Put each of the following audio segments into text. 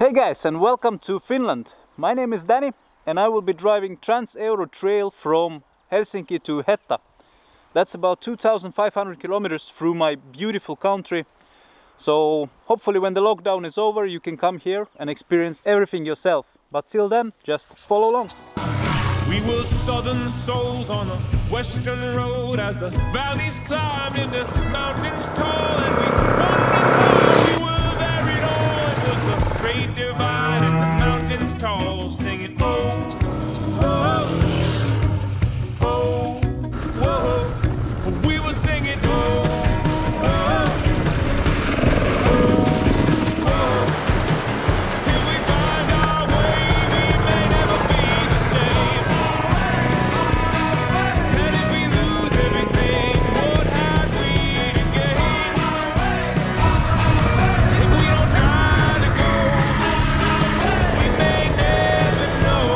Hey guys, and welcome to Finland. My name is Danny and I will be driving Trans-Euro Trail from Helsinki to Hetta. That's about 2,500 kilometers through my beautiful country. So hopefully when the lockdown is over you can come here and experience everything yourself. But till then, just follow along. We were southern souls on a western road as the valleys climbed and the mountains tall, and we were there it all. It was the great divide and the mountains tall, singing oh, oh, oh, whoa. We were singing oh, oh, oh. Till we find our way, we may never be the same. And if we lose everything, what have we to gain? If we don't try to go, we may never know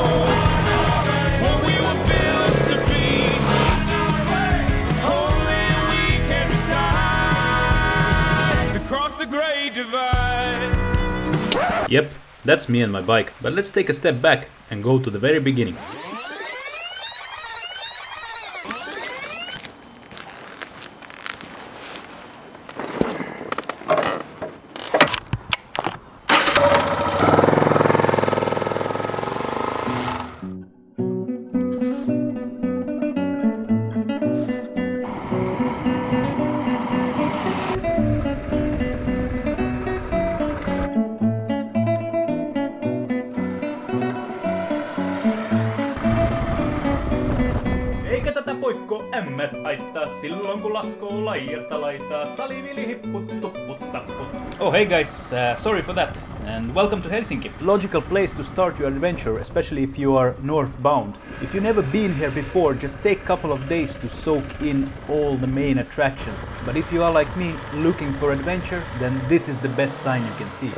what we were built to be. Only we can decide to cross the great divide. Yep, that's me and my bike. But let's take a step back and go to the very beginning. Eikä tätä poikko ämmät haittaa silloin kun laskoo laijasta laitaa salivili hipput tupput tapput. Oh hey guys, sorry for that and welcome to Helsinki. Logical place to start your adventure, especially if you are northbound. If you've never been here before, just take a couple of days to soak in all the main attractions. But if you are like me looking for adventure, then this is the best sign you can see.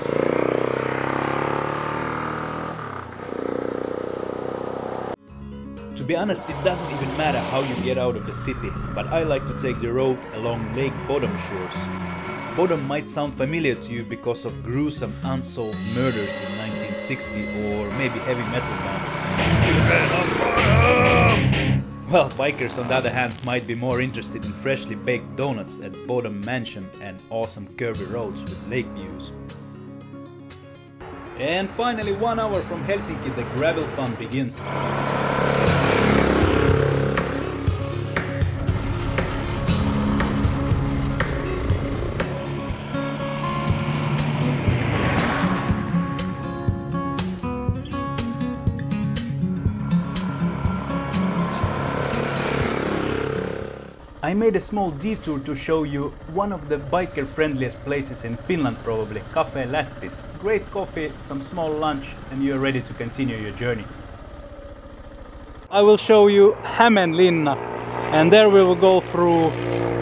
To be honest, it doesn't even matter how you get out of the city, but I like to take the road along Lake Bodom shores. Bodom might sound familiar to you because of gruesome unsolved murders in 1960 or maybe heavy metal band. Well, bikers on the other hand might be more interested in freshly baked donuts at Bodom Mansion and awesome curvy roads with lake views. And finally, 1 hour from Helsinki, the gravel fun begins. I made a small detour to show you one of the biker friendliest places in Finland probably, Cafe Lättis. Great coffee, some small lunch and you're ready to continue your journey. I will show you Hämeenlinna and there we will go through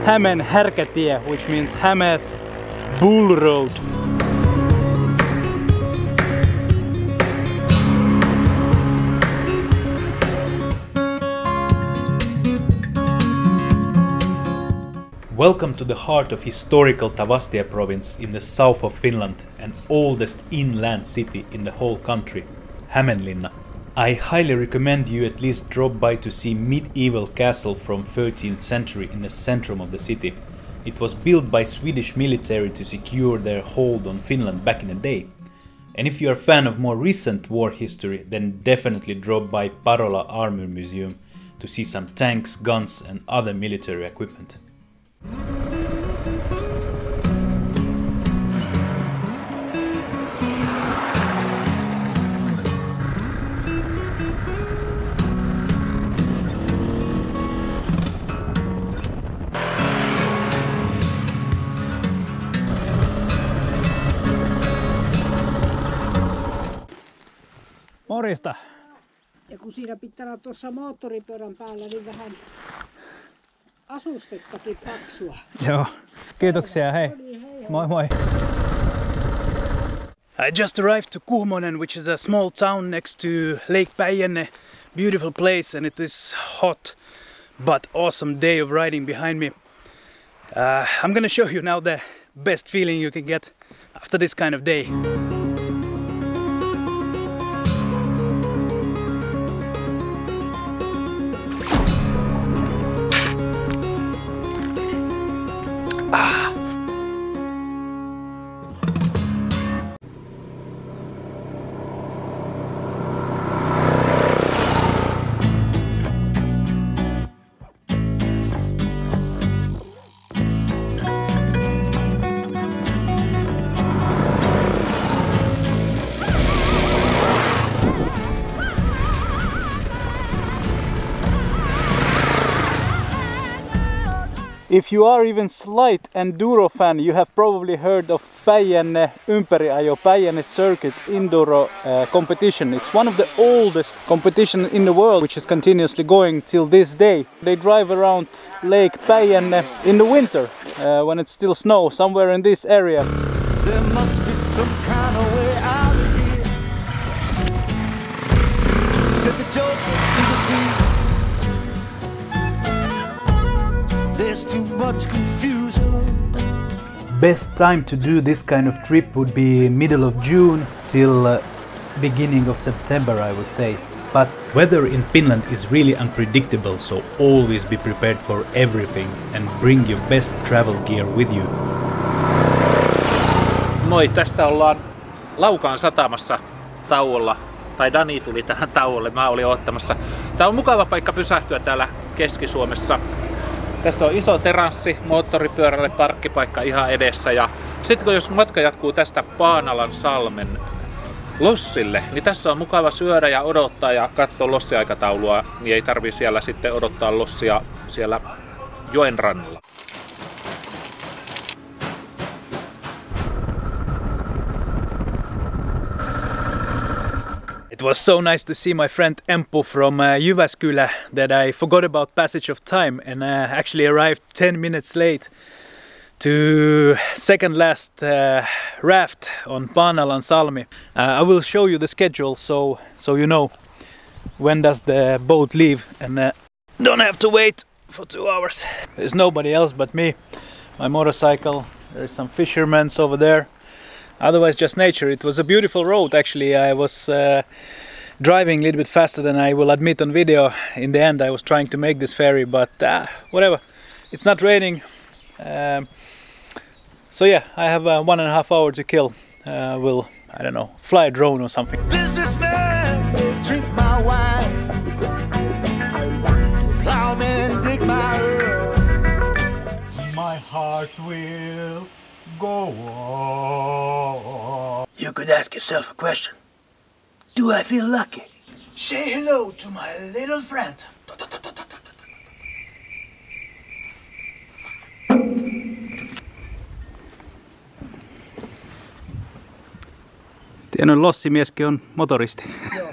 Hämeen Härkätie, which means Hämee's Bull Road. Welcome to the heart of historical Tavastia province in the south of Finland and oldest inland city in the whole country, Hämeenlinna. I highly recommend you at least drop by to see medieval castle from 13th century in the centrum of the city. It was built by Swedish military to secure their hold on Finland back in the day. And if you are a fan of more recent war history, then definitely drop by Parola Armor Museum to see some tanks, guns and other military equipment. Morjesta! Ja kun siinä pitää olla tuossa moottoripyörän päällä, niin vähän asustettakin paksua. Joo, kiitoksia, hei. Moi moi. I just arrived to Kuhmonen, which is a small town next to Lake Päijänne. Beautiful place and it is hot but awesome day of riding behind me. I'm gonna show you now the best feeling you can get after this kind of day. If you are even slight enduro fan, you have probably heard of Päijänne ympäriajo, Päijänne circuit enduro competition. It's one of the oldest competitions in the world, which is continuously going till this day. They drive around Lake Päijänne in the winter, when it's still snow, somewhere in this area. There must be some kind of way out of here. Said the joker to the thief. There's too much confusion. Best time to do this kind of trip would be middle of June till beginning of September, I would say. But weather in Finland is really unpredictable, so always be prepared for everything and bring your best travel gear with you. Moi, tässä ollaan Laukaan satamassa tauolla. Tai Dani tuli tähän tauolle, mä olin ottamassa. Tää on mukava paikka pysähtyä täällä Keski-Suomessa. Tässä on iso teranssi, moottoripyörälle parkkipaikka ihan edessä. Ja sitten jos matka jatkuu tästä Paanalan salmen lossille, niin tässä on mukava syödä ja odottaa ja katsoa lossiaikataulua. Niin ei tarvi siellä sitten odottaa lossia siellä joen rannalla. It was so nice to see my friend Empu from Jyväskylä that I forgot about passage of time and actually arrived 10 minutes late to second last raft on Paanalan Salmi. I will show you the schedule so you know when does the boat leave and don't have to wait for 2 hours. There's nobody else but me, my motorcycle, there's some fishermen over there. Otherwise just nature. It was a beautiful road actually. I was driving a little bit faster than I will admit on video. In the end I was trying to make this ferry, but whatever. It's not raining. So yeah, I have 1.5 hours to kill. We'll, I don't know, fly a drone or something. Businessman, drink my wine. Plowman, dig my earth. My heart will go on. You could ask yourself a question. Do I feel lucky? Say hello to my little friend. Tiedän, lossimieskin on motoristi. Joo.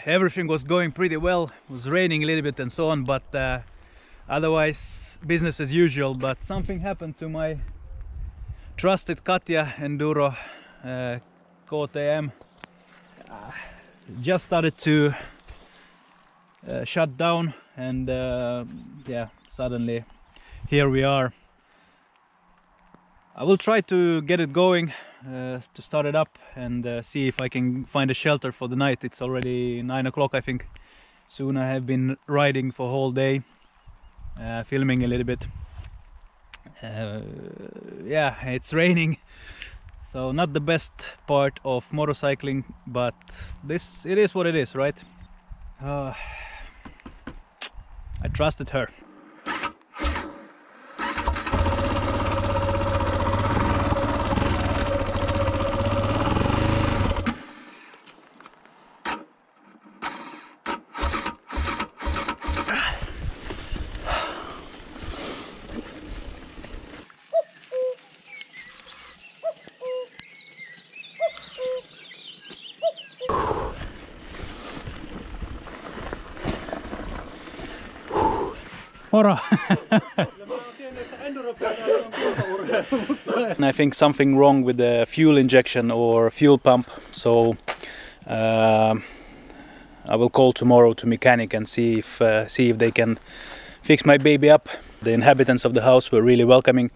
Everything was going pretty well. It was raining a little bit and so on, but otherwise business as usual. But something happened to my trusted Katja Enduro KTM. Just started to shut down, and yeah, suddenly here we are. I will try to get it going, to start it up and see if I can find a shelter for the night. It's already 9 o'clock, I think. Soon I have been riding for a whole day, filming a little bit. Yeah, it's raining, so not the best part of motorcycling, but it is what it is, right? I trusted her. Moro! I think something wrong with the fuel injection or fuel pump, so I will call tomorrow to mechanic and see if they can fix my baby up. The inhabitants of the house were really welcoming.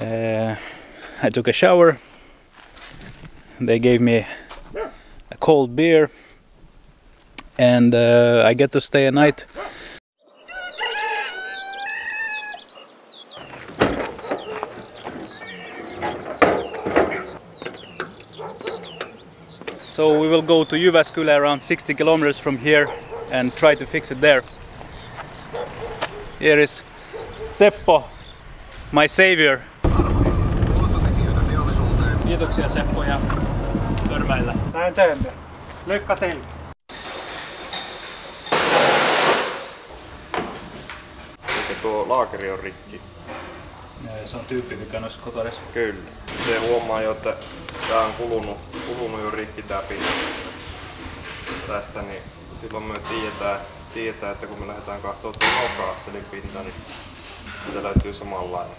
I took a shower. They gave me a cold beer, and I get to stay a night. So we will go to Jyväskylä, around 60 kilometers from here, and try to fix it there. Here is Seppo, my savior. Kiitoksia Seppo, ja Törmäillä. Näin teemme. Lökka teille. Eikö tuo laakeri on rikki? Ja se on tyyppivika noissa kotoreissa. Kyllä. Se huomaa jo, että tää on kulunut jo rikki tää pinta tästä, niin silloin me tiedetään, että kun me lähdetään katsomaan tuon nokka-akselin pinta, niin niitä löytyy samanlainen.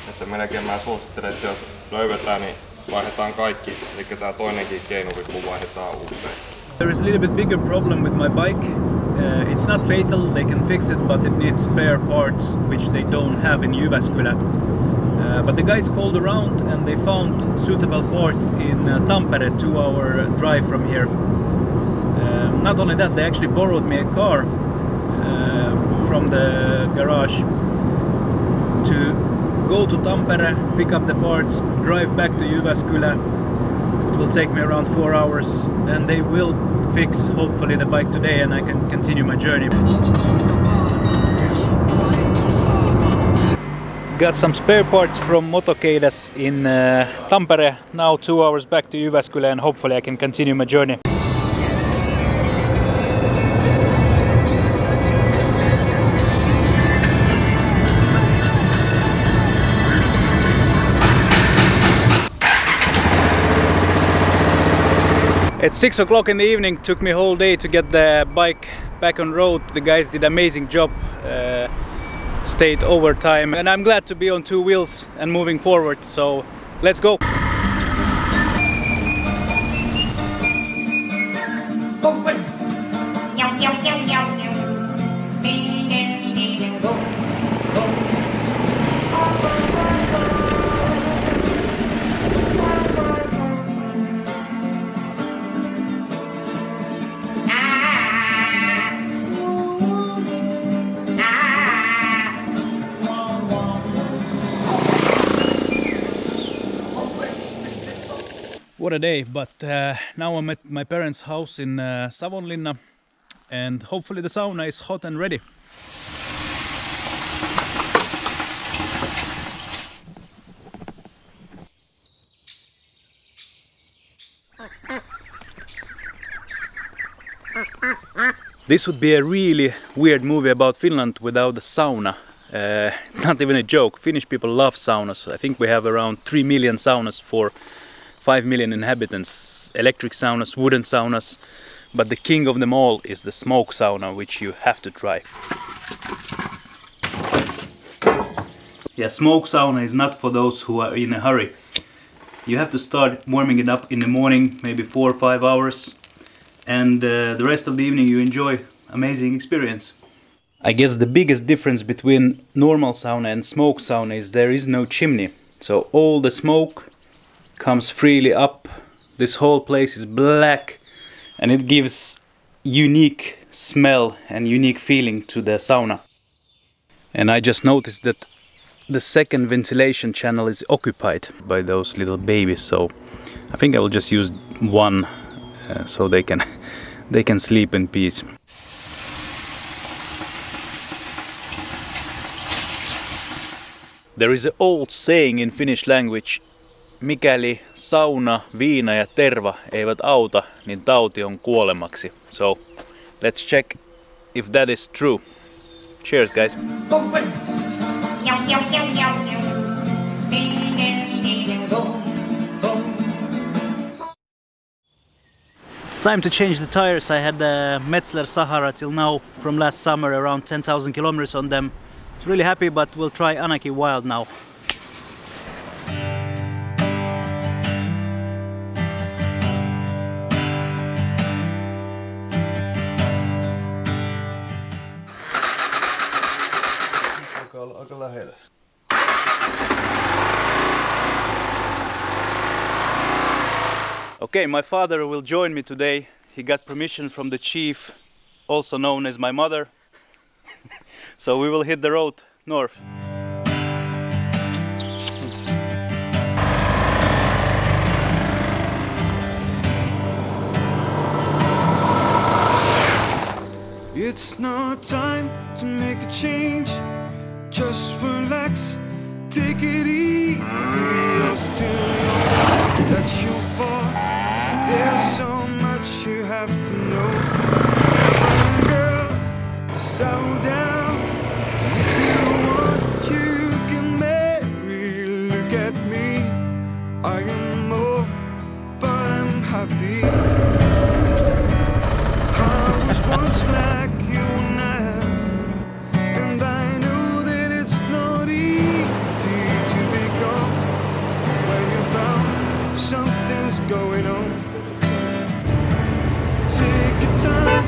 Että melkein mä suosittelen, että jos löydetään, niin vaihdetaan kaikki, eli tää toinenkin keinuvippu vaihdetaan uuteen. There is a little bit bigger problem with my bike. It's not fatal, they can fix it, but it needs spare parts which they don't have in Jyväskylä. But the guys called around and they found suitable parts in Tampere, 2-hour drive from here. Not only that, they actually borrowed me a car from the garage to go to Tampere, pick up the parts, drive back to Jyväskylä. It will take me around 4 hours and they will fix hopefully the bike today and I can continue my journey. Got some spare parts from Motokeidas in Tampere, now 2 hours back to Jyväskylä and hopefully I can continue my journey. At 6 o'clock in the evening, took me a whole day to get the bike back on road. The guys did an amazing job, stayed overtime, and I'm glad to be on 2 wheels and moving forward, so let's go! What a day, but now I'm at my parents' house in Savonlinna and hopefully the sauna is hot and ready. This would be a really weird movie about Finland without the sauna. Not even a joke. Finnish people love saunas. I think we have around 3 million saunas for 5 million inhabitants. Electric saunas, wooden saunas, but the king of them all is the smoke sauna, which you have to try. Yeah, smoke sauna is not for those who are in a hurry. You have to start warming it up in the morning, maybe 4 or 5 hours, and the rest of the evening you enjoy amazing experience. I guess the biggest difference between normal sauna and smoke sauna is there is no chimney, so all the smoke comes freely up. This whole place is black and it gives unique smell and unique feeling to the sauna. And I just noticed that the second ventilation channel is occupied by those little babies, so I think I will just use one so they can sleep in peace. There is an old saying in Finnish language: mikäli sauna, viina ja terva eivät auta, niin tauti on kuolemaksi. So let's check if that is true. Cheers, guys. It's time to change the tires. I had the Metzler Sahara till now from last summer, around 10,000 kilometers on them. Really happy, but we'll try Anaki Wild now. Aika lähellä. Okay, my father will join me today. He got permission from the chief, also known as my mother. So we will hit the road north. It's not time to make a change. Just relax, take it easy. You're still young, that you'll fall. There's so much you have to know. Girl, settle down. If you want, you can marry. Look at me. I am old, but I'm happy. I was once like you now, and I know that it's not easy to become when you found something's going on. Take your time,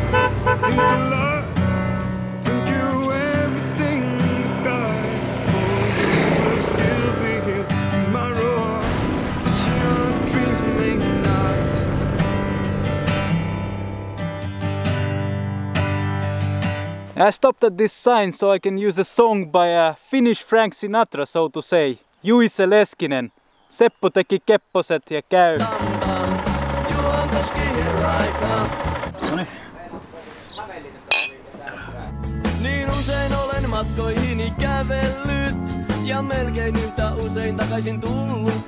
think a lot, think you're everything you've got. Oh, you will still be here tomorrow, but your dreams may not. I stopped at this sign so I can use a song by a Finnish Frank Sinatra, so to say. Juise Leskinen. Seppo teki kepposet ja käy. Noniin. Niin usein olen matkoihini kävellyt ja melkein yhtä usein takaisin tullut.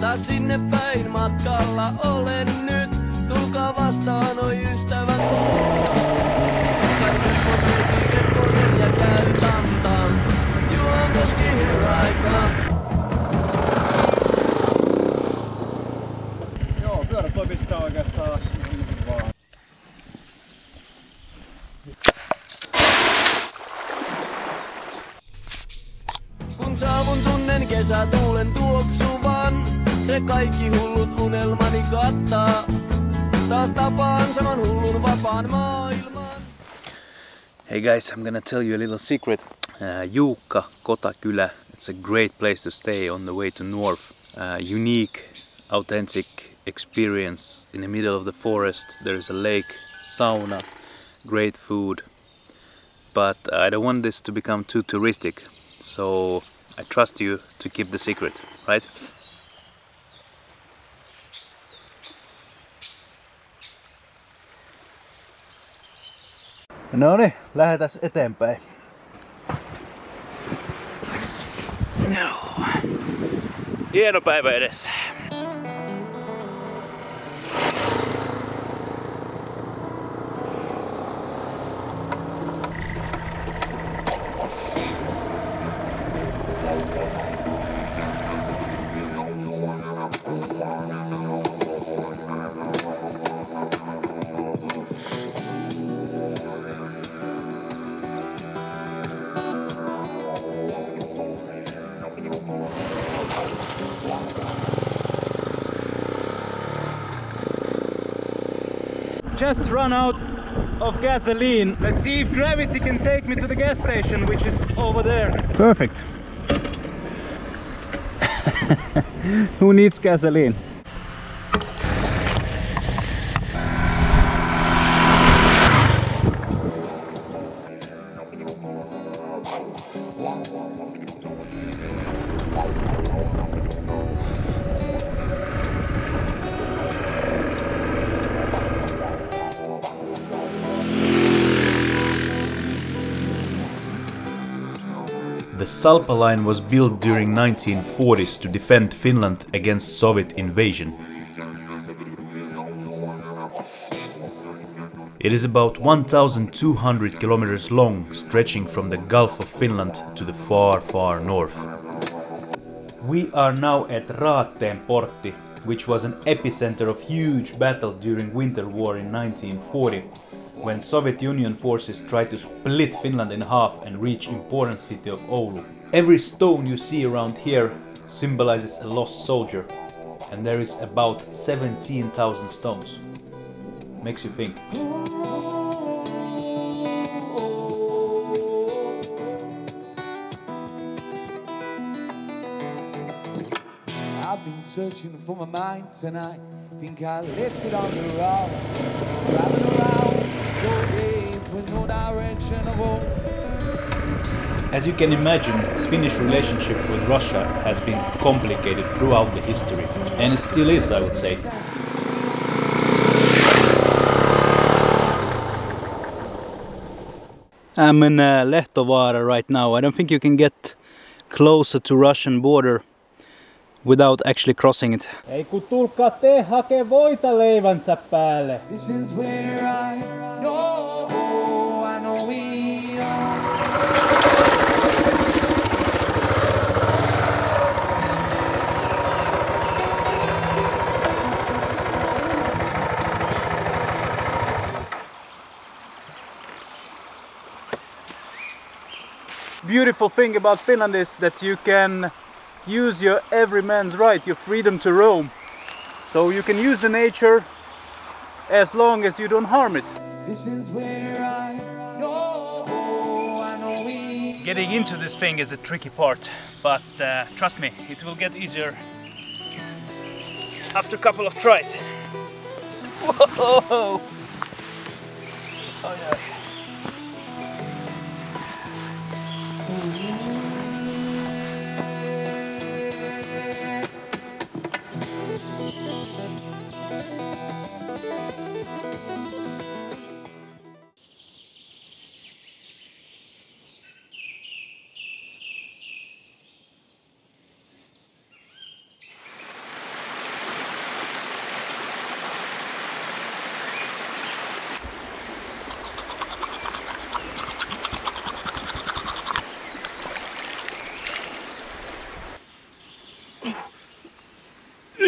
Taas sinne päin matkalla olen nyt. Tulkaa vastaan, oi ystävät. Kai Seppo teki kepposen ja käy tam. Juon koski raikaa. Joo, pyörät voi pistää oikeastaan vaan. Kun saavun tunnen kesätuulen tuoksuvan, se kaikki hullut unelmani kattaa. Taas tapaan saman hullun vapaan maailman. Hey guys, I'm gonna tell you a little secret. Juukka Kotakylä, it's a great place to stay on the way to north. Unique, authentic experience in the middle of the forest. There's a lake, sauna, great food. But I don't want this to become too touristic, so I trust you to keep the secret, right? No niin, lähdetään eteenpäin. No. Hieno päivä edessä. Just run out of gasoline. Let's see if gravity can take me to the gas station, which is over there. Perfect. Who needs gasoline? The Salpa line was built during 1940s to defend Finland against Soviet invasion. It is about 1,200 kilometers long, stretching from the Gulf of Finland to the far, far north. We are now at Raatteen-portti, which was an epicenter of huge battle during Winter War in 1940, when Soviet Union forces tried to split Finland in half and reach important city of Oulu. Every stone you see around here symbolizes a lost soldier, and there is about 17,000 stones. Makes you think. I've been searching for my mind tonight. Think I left it on the road, driving around so days with no direction of home. As you can imagine, Finnish relationship with Russia has been complicated throughout the history, and it still is, I would say. I'm in Lehtovaara right now. I don't think you can get closer to Russian border without actually crossing it. Ei kun tulkaa te hakee voita leivänsä päälle. This is where I know we are. Beautiful thing about Finland is that you can use your every man's right, your freedom to roam. So you can use the nature as long as you don't harm it. This is where I know we. Getting into this thing is a tricky part, but trust me, it will get easier after a couple of tries. Whoa! Oh yeah.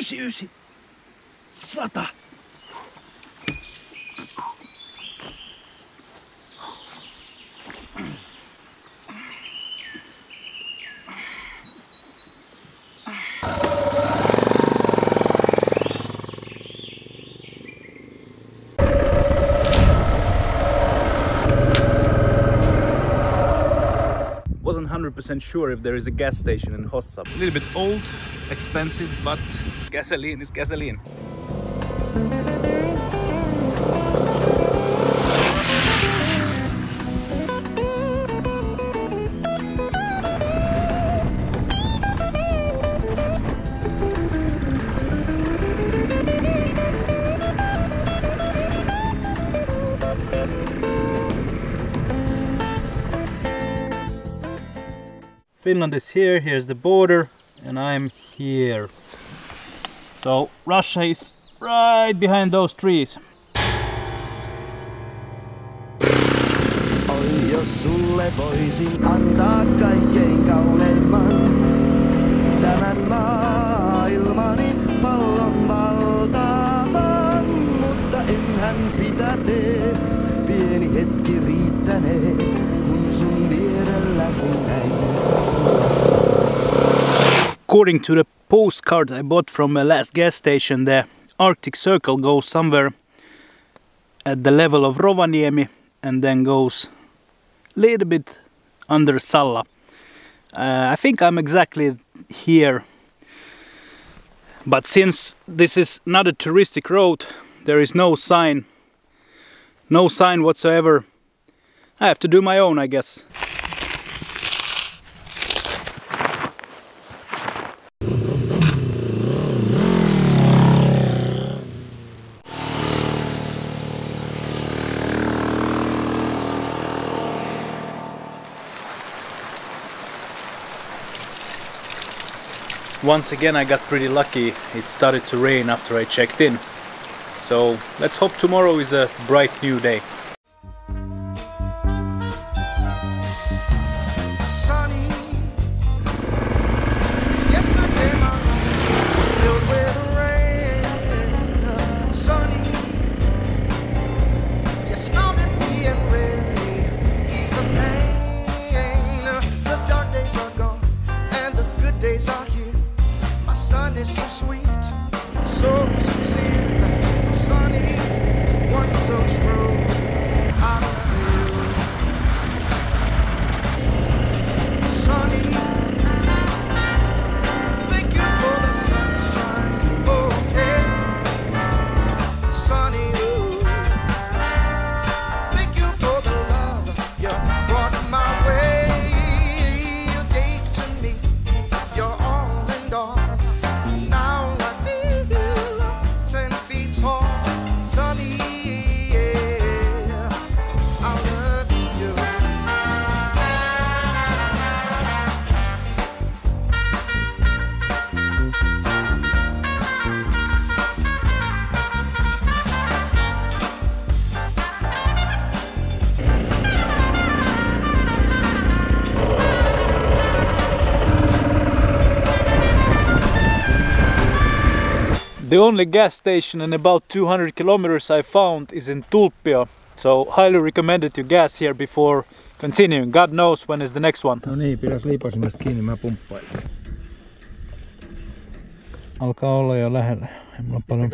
Ysi, 100. Wasn't 100% sure if there is a gas station in Hossa. A little bit old, expensive, but gasoline is gasoline. Finland is here, here's the border, and I'm here. So Russia is right behind those trees. Oi, jos sulle voisin antaa kaikkein kauneimman tämän maailmani pallon valtavan, mutta enhän sitä tee. Pieni hetki riittänee, kun sun vierelläsi näin. According to the postcard I bought from a last gas station, the Arctic Circle goes somewhere at the level of Rovaniemi and then goes a little bit under Salla. I think I'm exactly here, but since this is not a touristic road, there is no sign whatsoever. I have to do my own, I guess. Once again I got pretty lucky. It started to rain after I checked in. So let's hope tomorrow is a bright new day. Is so sweet, so sincere, sunny, one so true. I love you, sunny. Thank you for the sunshine, okay, sunny. Thank you for the love you brought my way. You gave to me your all and all. Sunny, yeah. The only gas station in about 200 kilometers I found is in Tulppio, so highly recommended to gas here before continuing. God knows when is the next one. No niin, pidäs liipasimesta kiinni, mä pumppailen. Alkaa olla jo lähellä. Ei mulla paljon...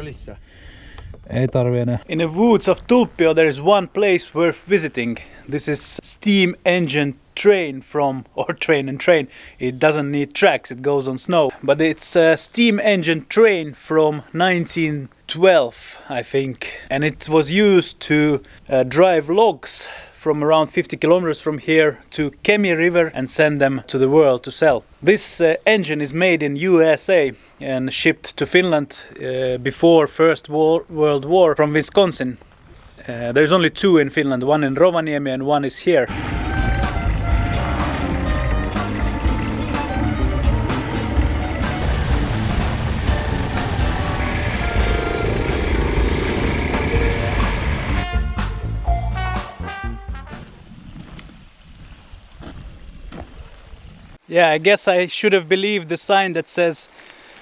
Ei tarvi enää. In the woods of Tulppio there is one place worth visiting. This is steam engine train from, or train and train. It doesn't need tracks, it goes on snow. But it's a steam engine train from 1912, I think. And it was used to drive logs from around 50 kilometers from here to Kemi River and send them to the world to sell. This engine is made in USA and shipped to Finland before First World War from Wisconsin. There's only two in Finland, one in Rovaniemi and one is here. Yeah, I guess I should have believed the sign that says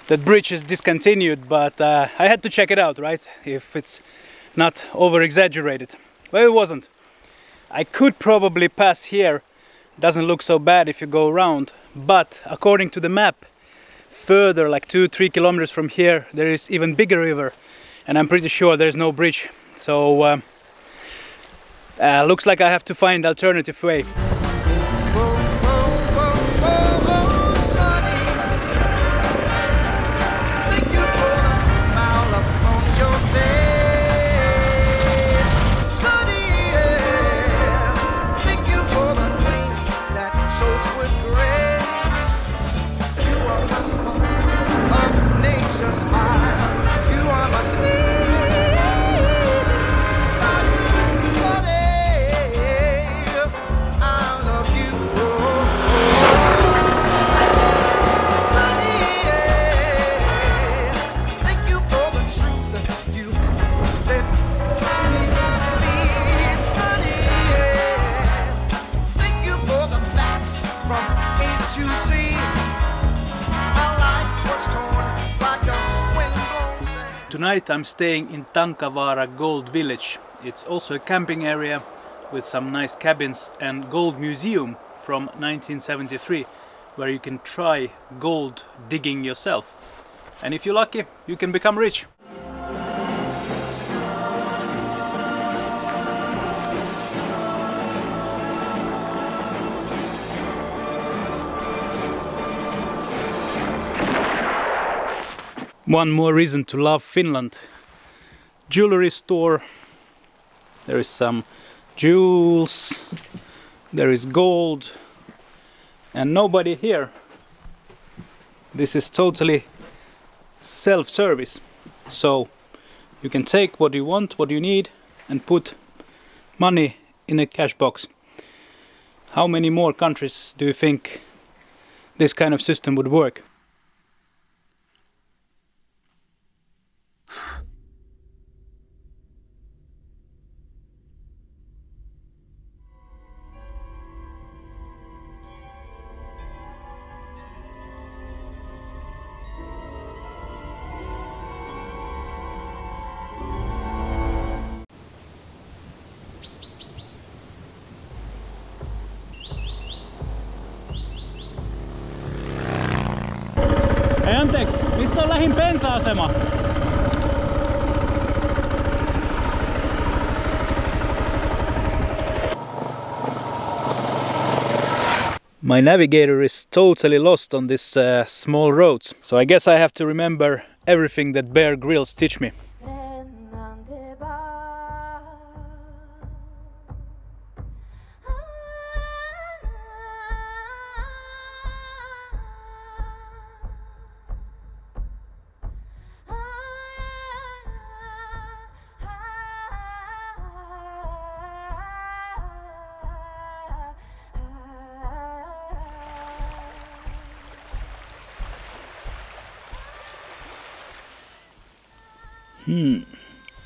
that bridge is discontinued, but I had to check it out, right? If it's not over-exaggerated. Well, it wasn't. I could probably pass here. Doesn't look so bad if you go around, but according to the map, further, like 2-3 kilometers from here, there is even bigger river, and I'm pretty sure there's no bridge. So looks like I have to find alternative way. Tonight I'm staying in Tankavaara Gold Village. It's also a camping area with some nice cabins and gold museum from 1973 where you can try gold digging yourself. And if you're lucky, you can become rich. One more reason to love Finland. Jewelry store. There is some jewels. There is gold. And nobody here. This is totally self-service. So you can take what you want, what you need, and put money in a cash box. How many more countries do you think this kind of system would work? Hei, anteeksi, missä on lähin bensa-asema? My navigator is totally lost on this small roads, so I guess I have to remember everything that Bear Grylls teach me.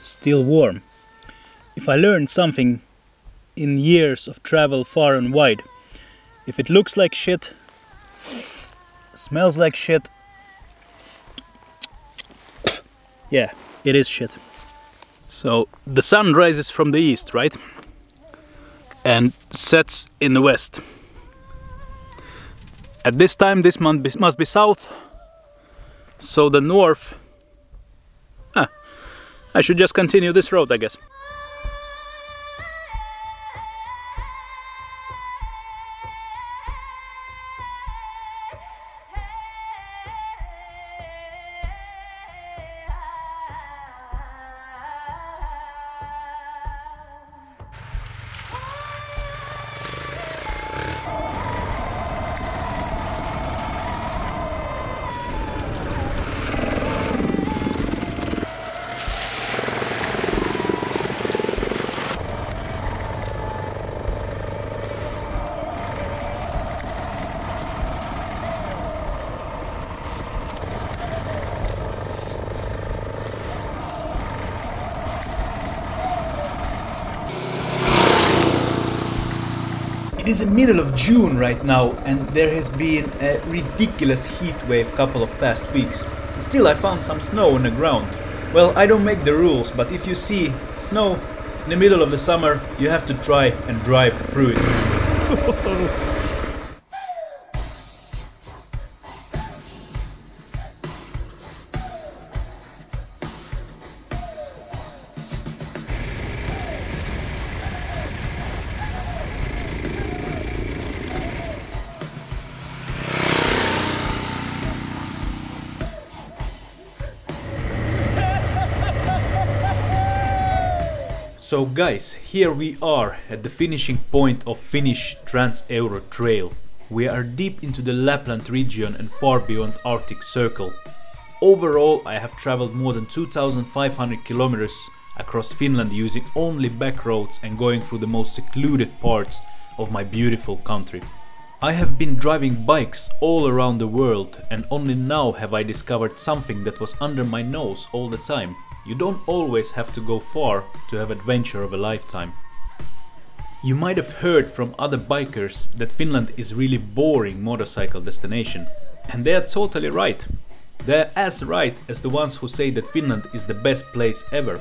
Still warm. If I learned something in years of travel far and wide, if it looks like shit, smells like shit, Yeah, it is shit. So the sun rises from the east, right? And sets in the west. At this time this must be south. So the north... I should just continue this road, I guess. It is the middle of June right now, and there has been a ridiculous heat wave couple of past weeks. Still, I found some snow on the ground. Well, I don't make the rules, but if you see snow in the middle of the summer, you have to try and drive through it. So guys, here we are at the finishing point of Finnish Trans-Euro Trail. We are deep into the Lapland region and far beyond Arctic Circle. Overall, I have traveled more than 2,500 kilometers across Finland using only back roads and going through the most secluded parts of my beautiful country. I have been driving bikes all around the world, and only now have I discovered something that was under my nose all the time. You don't always have to go far to have adventure of a lifetime. You might have heard from other bikers that Finland is really boring motorcycle destination. And they are totally right. They are as right as the ones who say that Finland is the best place ever.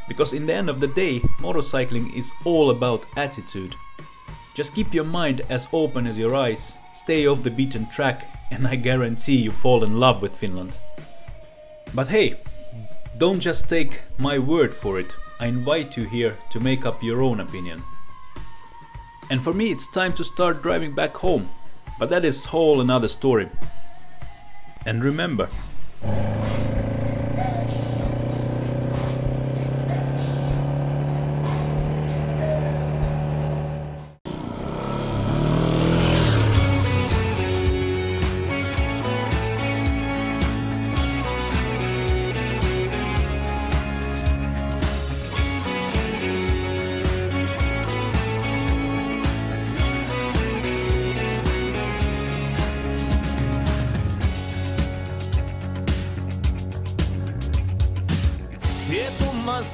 Because in the end of the day, motorcycling is all about attitude. Just keep your mind as open as your eyes, stay off the beaten track, and I guarantee you fall in love with Finland. But hey, don't just take my word for it. I invite you here to make up your own opinion. And for me it's time to start driving back home. But that is whole another story. And remember,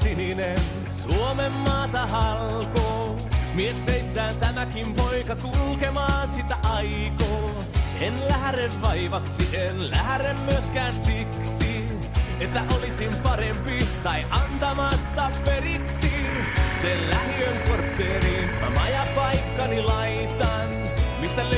sininen Suomen maata halkoo. Mietteissään tämäkin poika kulkemaan sitä aikoo. En lähde vaivaksi, en lähde myöskään siksi, että olisin parempi tai antamassa periksi. Sen lähiön kortteeriin mä majapaikkani laitan, mistä